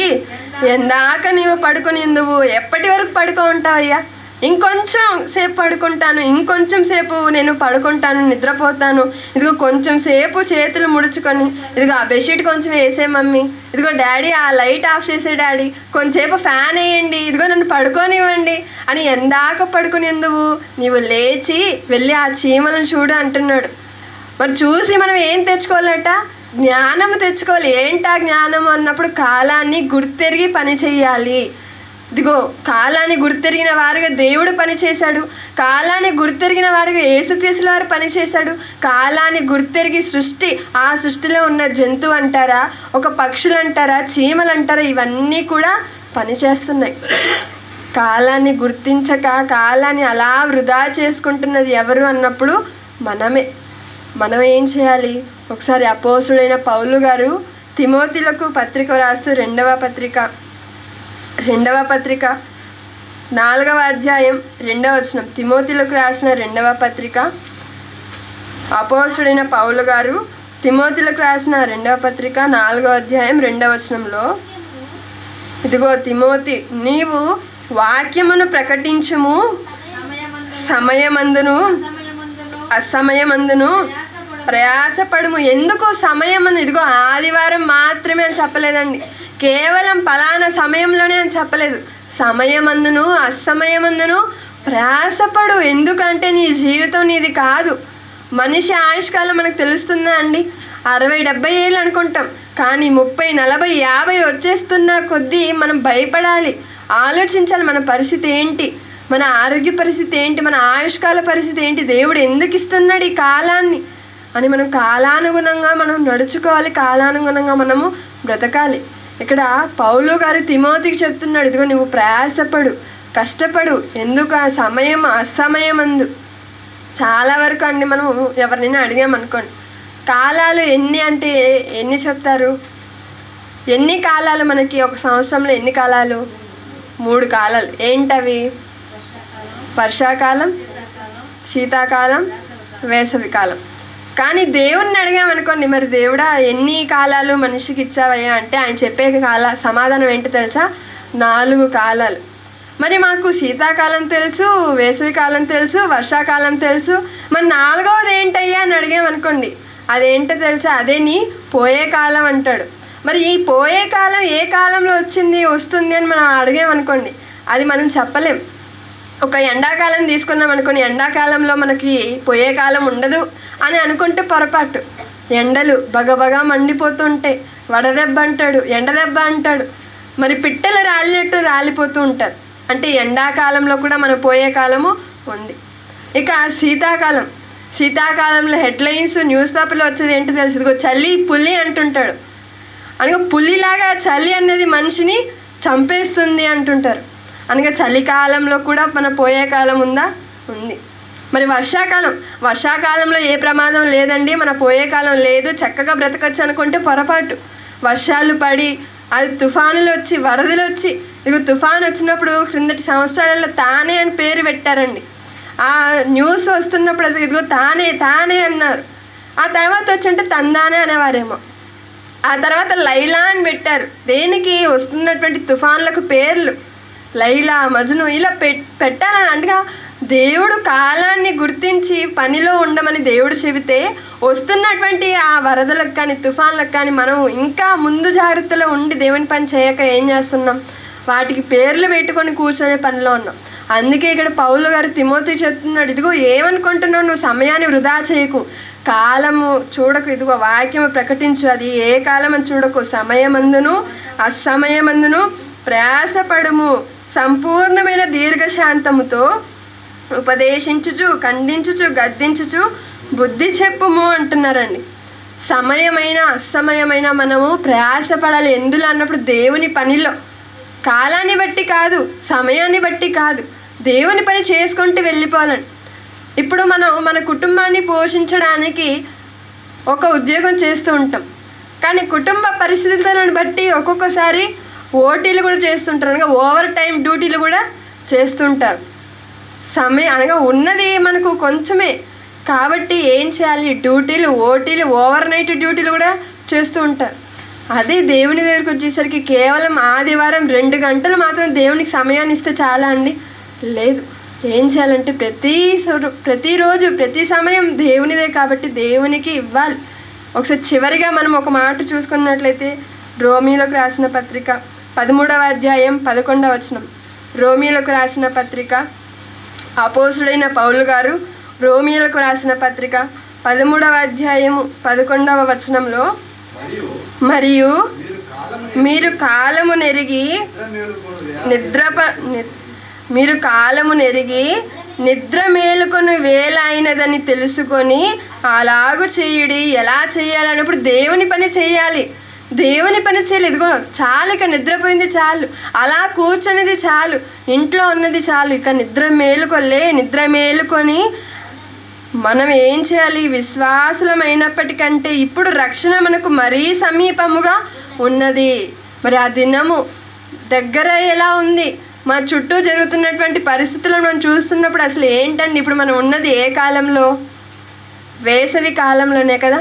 ఎందాక నీవు పడుకొని ఎందువు? ఎప్పటి వరకు పడుకో ఉంటావయ్యా? ఇంకొంచెం సేపు పడుకుంటాను, ఇంకొంచెం సేపు నేను పడుకుంటాను, నిద్రపోతాను, ఇదిగో కొంచెం సేపు చేతులు ముడుచుకొని ఇదిగో ఆ బెడ్షీట్ కొంచెం వేసే మమ్మీ, ఇదిగో డాడీ ఆ లైట్ ఆఫ్ చేసే డాడీ, కొంచెంసేపు ఫ్యాన్ వేయండి, ఇదిగో నన్ను పడుకోనివ్వండి అని ఎందాక పడుకుని ఎందువు? నీవు లేచి వెళ్ళి ఆ చీమలను చూడు అంటున్నాడు. మరి చూసి మనం ఏం తెచ్చుకోవాలట? జ్ఞానము తెచ్చుకోవాలి. ఏంటా జ్ఞానము అన్నప్పుడు కాలాన్ని గుర్తెరిగి పని చేయాలి. ఇదిగో కాలాన్ని గుర్తెరిగిన వారుగా దేవుడు పనిచేశాడు, కాలాన్ని గుర్తెరిగిన వారుగా యేసుక్రీస్తుల వారు పనిచేశాడు. కాలాన్ని గుర్తెరిగి ఆ సృష్టిలో ఉన్న జంతువు అంటారా, ఒక పక్షులు అంటారా, చీమలు అంటారా, ఇవన్నీ కూడా పనిచేస్తున్నాయి. కాలాన్ని గుర్తించక కాలాన్ని అలా వృధా చేసుకుంటున్నది ఎవరు అన్నప్పుడు మనం ఏం చేయాలి? ఒకసారి అపోస్తుడైన పౌలు గారు తిమోతిలకు పత్రిక రాస్తూ రెండవ పత్రిక 4వ అధ్యాయం 2వ వచనం, తిమోతిలకు రాసిన 2వ పత్రిక, అపోస్తుడైన పౌలు గారు తిమోతిలకు రాసిన 2వ పత్రిక 4వ అధ్యాయం 2వ వచనంలో, ఇదిగో తిమోతి నీవు వాక్యమును ప్రకటించుము, సమయమందును అసమయమందును ప్రయాసపడుము. ఎందుకు? సమయం అని. ఇదిగో ఆదివారం మాత్రమే అని చెప్పలేదండి, కేవలం పలానా సమయంలోనే అని చెప్పలేదు. సమయమందును అసమయమందును ప్రయాసపడు. ఎందుకంటే నీ జీవితం నీది కాదు. మనిషి ఆయుష్కాలం మనకు తెలుస్తుందా అండి? 60-70 ఏళ్ళు అనుకుంటాం, కానీ 30-40-50 వచ్చేస్తున్న కొద్దీ మనం భయపడాలి, ఆలోచించాలి మన పరిస్థితి ఏంటి, మన ఆరోగ్య పరిస్థితి ఏంటి, మన ఆయుష్కాల పరిస్థితి ఏంటి, దేవుడు ఎందుకు ఇస్తున్నాడు ఈ కాలాన్ని అని మనం కాలానుగుణంగా మనం నడుచుకోవాలి, కాలానుగుణంగా మనము బ్రతకాలి. ఇక్కడ పౌలు గారు తిమోతికి చెప్తున్నాడు, ఇదిగో నువ్వు ప్రయాసపడు, కష్టపడు. ఎందుకు? ఆ సమయం అసమయమందు. చాలా వరకు అండి మనం ఎవరినైనా అడిగామనుకోండి, కాలాలు ఎన్ని అంటే ఎన్ని చెప్తారు? ఎన్ని కాలాలు మనకి ఒక సంవత్సరంలో ఎన్ని కాలాలు? 3 కాలాలు. ఏంటవి? వర్షాకాలం, శీతాకాలం, వేసవికాలం. కానీ దేవుణ్ణి అడిగామనుకోండి, మరి దేవుడా ఎన్ని కాలాలు మనిషికి ఇచ్చావయ్యా అంటే ఆయన చెప్పే సమాధానం ఏంటి తెలుసా? 4 కాలాలు. మరి మాకు శీతాకాలం తెలుసు, వేసవికాలం తెలుసు, వర్షాకాలం తెలుసు, మరి 4వది ఏంటయ్యా అని అడిగామనుకోండి, అదేంటో తెలుసా? అదే నీ పోయే కాలం అంటాడు. మరి ఈ పోయే కాలం ఏ కాలంలో వస్తుంది అని మనం అడిగామనుకోండి, అది మనం చెప్పలేం. ఒక ఎండాకాలం తీసుకున్నాం అనుకోని, ఎండాకాలంలో మనకి పోయే కాలం ఉండదు అని అనుకుంటే పొరపాటు. ఎండలు బగబగా మండిపోతుంటాయి, వడదెబ్బ అంటాడు, ఎండదెబ్బ అంటాడు, మరి పిట్టలు రాలినట్టు రాలిపోతూ ఉంటారు. అంటే ఎండాకాలంలో కూడా మన పోయే కాలము ఉంది. ఇక శీతాకాలంలో హెడ్లైన్స్ న్యూస్ పేపర్లో వచ్చేది ఏంటి తెలుసు? ఇదిగో చలి పులి అంటుంటాడు. అనగా పులిలాగా చలి అనేది మనిషిని చంపేస్తుంది అంటుంటారు. అనగా చలికాలంలో కూడా మన పోయే కాలం ఉందా? ఉంది. మరి వర్షాకాలంలో ఏ ప్రమాదం లేదండి, మన పోయే కాలం లేదు, చక్కగా బ్రతకచ్చు అనుకుంటే పొరపాటు. వర్షాలు పడి అది తుఫానులు వచ్చి వరదలు వచ్చి, ఇదిగో తుఫాను వచ్చినప్పుడు క్రిందటి సంవత్సరాలలో తానే అని పేరు పెట్టారండి. ఆ న్యూస్ వస్తున్నప్పుడు అది ఇదిగో తానే అన్నారు. ఆ తర్వాత వచ్చంటే తందానే అనేవారేమో. ఆ తర్వాత లైలా అని పెట్టారు. దేనికి? వస్తున్నటువంటి తుఫాన్లకు పేర్లు. లైలా, మజ్ను ఇలా పెట్టాలని. అంటగా దేవుడు కాలాన్ని గుర్తించి పనిలో ఉండమని దేవుడు చెబితే, వస్తున్నటువంటి ఆ వరదలకు కానీ తుఫాన్లకు కానీ మనం ఇంకా ముందు జాగ్రత్తలో ఉండి దేవుని పని చేయక ఏం చేస్తున్నాం? వాటికి పేర్లు పెట్టుకొని కూర్చొనే పనిలో ఉన్నాం. అందుకే ఇక్కడ పౌలు గారు తిమోతికి చెప్తున్నాడు, ఇదిగో ఏమనుకుంటున్నావు? నువ్వు సమయాన్ని వృధా చేయకు, కాలము చూడకు, ఇదిగో వాక్యము ప్రకటించు, అది ఏ కాలం అని చూడకు, సమయమందును అసమయమందును ప్రయాసపడుము, సంపూర్ణమైన దీర్ఘశాంతముతో ఉపదేశించుచు, ఖండించుచు, గద్దించుచు బుద్ధి చెప్పుము అంటున్నారండి. సమయమైన అసమయమైన మనము ప్రయాసపడాలి. ఎందులో అన్నప్పుడు దేవుని పనిలో. కాలాన్ని బట్టి కాదు, సమయాన్ని బట్టి కాదు, దేవుని పని చేసుకుంటూ వెళ్ళిపోవాలండి. ఇప్పుడు మనం మన కుటుంబాన్ని పోషించడానికి ఒక ఉద్యోగం చేస్తూ ఉంటాం, కానీ కుటుంబ పరిస్థితులను బట్టి ఒక్కొక్కసారి ఓటీలు కూడా చేస్తుంటారు, అనగా ఓవర్ టైం డ్యూటీలు కూడా చేస్తుంటారు. అనగా ఉన్నది మనకు కొంచెమే కాబట్టి ఏం చేయాలి? డ్యూటీలు, ఓటీలు, ఓవర్ నైట్ డ్యూటీలు కూడా చేస్తూ ఉంటారు. అదే దేవుని దగ్గరికి వచ్చేసరికి కేవలం ఆదివారం 2 గంటలు మాత్రం దేవునికి సమయాన్ని ఇస్తే చాలా అండి? లేదు. ఏం చేయాలంటే ప్రతిరోజు ప్రతి సమయం దేవునిదే కాబట్టి దేవునికి ఇవ్వాలి. ఒకసారి చివరిగా మనం ఒక మాట చూసుకున్నట్లయితే, రోమీయులకు రాసిన పత్రిక 13వ అధ్యాయం 11వ వచనం. రోమీయులకు రాసిన పత్రిక, అపోస్తుడైన పౌలు గారు రోమీయులకు రాసిన పత్రిక 13వ అధ్యాయము 11వ వచనంలో, మరియు మీరు కాలము నెరిగి నిద్ర మేలుకొని వేళ అయినదని తెలుసుకొని అలాగూ చేయుడి. ఎలా చేయాలన్నప్పుడు దేవుని పని చేయాలి, దేవుని పని చేయాలి. ఇదిగో చాలు, ఇక నిద్రపోయింది చాలు, అలా కూర్చున్నది చాలు, ఇంట్లో ఉన్నది చాలు, ఇక నిద్ర మేలుకొని మనం ఏం చేయాలి? విశ్వాసులమైనప్పటికంటే ఇప్పుడు రక్షణ మనకు మరీ సమీపముగా ఉన్నది. మరి ఆ దినము దగ్గర ఎలా ఉంది? మన చుట్టూ జరుగుతున్నటువంటి పరిస్థితులను మనం చూస్తున్నప్పుడు అసలు ఏంటండి? ఇప్పుడు మనం ఉన్నది ఏ కాలంలో? వేసవి కాలంలోనే కదా.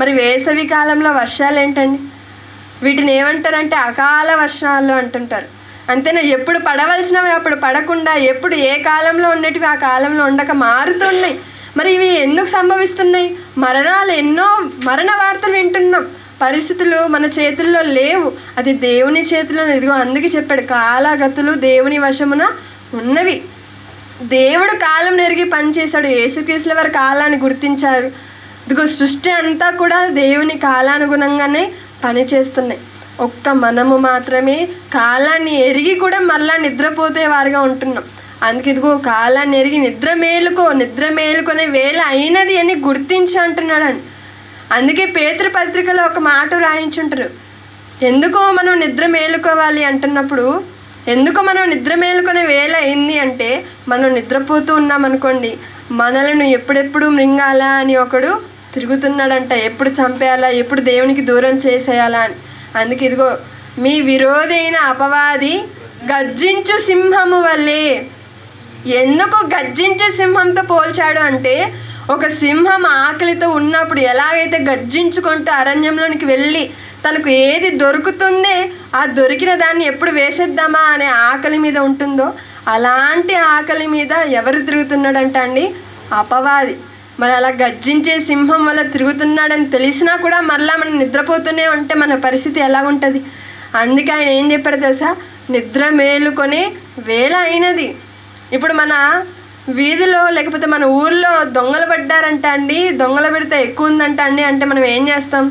మరి వేసవి కాలంలో వర్షాలు ఏంటండి? వీటిని ఏమంటారంటే అకాల వర్షాలు అంటుంటారు. అంతేనా? ఎప్పుడు పడవలసినవి అప్పుడు పడకుండా, ఎప్పుడు ఏ కాలంలో ఉండేటివి ఆ కాలంలో ఉండక మారుతున్నాయి. మరి ఇవి ఎందుకు సంభవిస్తున్నాయి? మరణాలు ఎన్నో మరణ వార్తలు వింటున్నాం. పరిస్థితులు మన చేతుల్లో లేవు, అది దేవుని చేతిలో. ఇదిగో అందుకే చెప్పాడు, కాలగతులు దేవుని వశమున ఉన్నవి. దేవుడు కాలం నెరిగి పనిచేశాడు. యేసుక్రీస్తుల వారి కాలాన్ని గుర్తించారు. ఇదిగో సృష్టి అంతా కూడా దేవుని కాలానుగుణంగానే పనిచేస్తున్నాయి. ఒక్క మనము మాత్రమే కాలాన్ని ఎరిగి కూడా మరలా నిద్రపోతే వారిగా ఉంటున్నాం. అందుకే ఇదిగో కాలాన్ని ఎరిగి నిద్ర మేలుకొనే వేళ అయినది అని గుర్తించి అంటున్నాడు. అందుకే పేతురు పత్రికలో ఒక మాట రాయించుంటారు. ఎందుకో మనం నిద్ర మేలుకోవాలి అంటున్నప్పుడు, ఎందుకు మనం నిద్ర మేలుకొనే వేళ అయింది అంటే, మనం నిద్రపోతూ ఉన్నాం అనుకోండి, మనలను ఎప్పుడెప్పుడు మృంగాలా అని ఒకడు తిరుగుతున్నాడంట. ఎప్పుడు చంపేయాలా, ఎప్పుడు దేవునికి దూరం చేసేయాలా అని. అందుకే ఇదిగో మీ విరోధి అయిన అపవాది గర్జించు సింహము వల్లే. ఎందుకు గర్జించే సింహంతో పోల్చాడు అంటే, ఒక సింహం ఆకలితో ఉన్నప్పుడు ఎలాగైతే గర్జించుకుంటూ అరణ్యంలోనికి వెళ్ళి తనకు ఏది దొరుకుతుందే ఆ దొరికిన దాన్ని ఎప్పుడు వేసేద్దామా అనే ఆకలి మీద ఉంటుందో, అలాంటి ఆకలి మీద ఎవరు తిరుగుతున్నాడంట అండి? అపవాది. మరి అలా గర్జించే సింహం వల్ల తిరుగుతున్నాడని తెలిసినా కూడా మరలా మనం నిద్రపోతూనే ఉంటే మన పరిస్థితి ఎలా ఉంటుంది? అందుకే ఆయన ఏం చెప్పాడో తెలుసా? నిద్ర మేలుకొనే వేళ అయినది. ఇప్పుడు మన వీధిలో లేకపోతే మన ఊర్లో దొంగలు పడ్డారంట అండి, దొంగలు పెడితే ఎక్కువ ఉందంట అండి అంటే మనం ఏం చేస్తాం?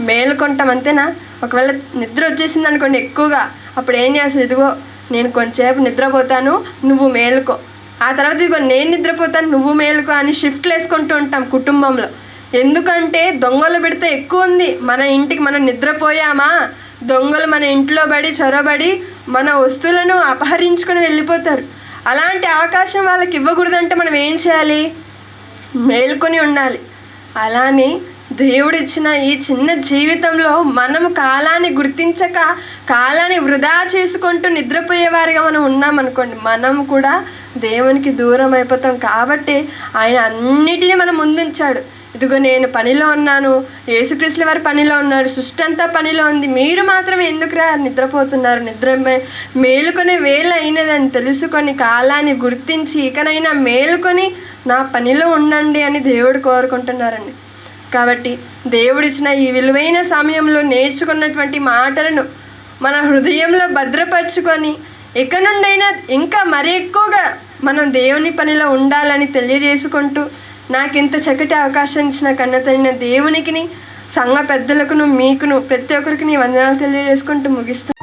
మేలుకుంటాం, అంతేనా? ఒకవేళ నిద్ర వచ్చేసింది అనుకోండి ఎక్కువగా, అప్పుడు ఏం చేస్తుంది? ఇదిగో నేను కొంచెంసేపు నిద్రపోతాను, నువ్వు మేలుకో. ఆ తర్వాత ఇదిగో నేను నిద్రపోతాను, నువ్వు మేలుకో అని షిఫ్ట్లు వేసుకుంటూ ఉంటాం కుటుంబంలో. ఎందుకంటే దొంగలు పెడితే ఎక్కువ ఉంది, మన ఇంటికి మనం నిద్రపోయామా, దొంగలు మన ఇంట్లో పడి చొరబడి మన వస్తువులను అపహరించుకొని వెళ్ళిపోతారు. అలాంటి అవకాశం వాళ్ళకి ఇవ్వకూడదంటే మనం ఏం చేయాలి? మేల్కొని ఉండాలి. అలానే దేవుడు ఇచ్చిన ఈ చిన్న జీవితంలో మనము కాలాన్ని గుర్తించక కాలాన్ని వృధా చేసుకుంటూ నిద్రపోయేవారిగా మనం ఉన్నామనుకోండి, మనం కూడా దేవునికి దూరం అయిపోతాం. కాబట్టి ఆయన అన్నిటినీ మనం ముందుంచాడు. ఇదిగో నేను పనిలో ఉన్నాను, యేసుక్రీస్తుల వారి పనిలో ఉన్నారు, సృష్టి అంతా పనిలో ఉంది, మీరు మాత్రం ఎందుకురా నిద్రపోతున్నారు? నిద్ర మేలుకొనే వేళ అయినదని తెలుసుకొని కాలాన్ని గుర్తించి ఇకనైనా మేలుకొని నా పనిలో ఉండండి అని దేవుడు కోరుకుంటున్నారండి. కాబట్టి దేవుడిచ్చిన ఈ విలువైన సమయంలో నేర్చుకున్నటువంటి మాటలను మన హృదయంలో భద్రపరుచుకొని ఇక నుండైనా ఇంకా మరి ఎక్కువగా మనం దేవుని పనిలో ఉండాలని తెలియజేసుకుంటూ, నాకు ఇంత చక్కటి అవకాశం ఇచ్చిన కన్నతల్లిన దేవునికిని, సంఘ పెద్దలకును, మీకును, ప్రతి ఒక్కరికి వందనాలు తెలియజేసుకుంటూ ముగిస్తున్నాను.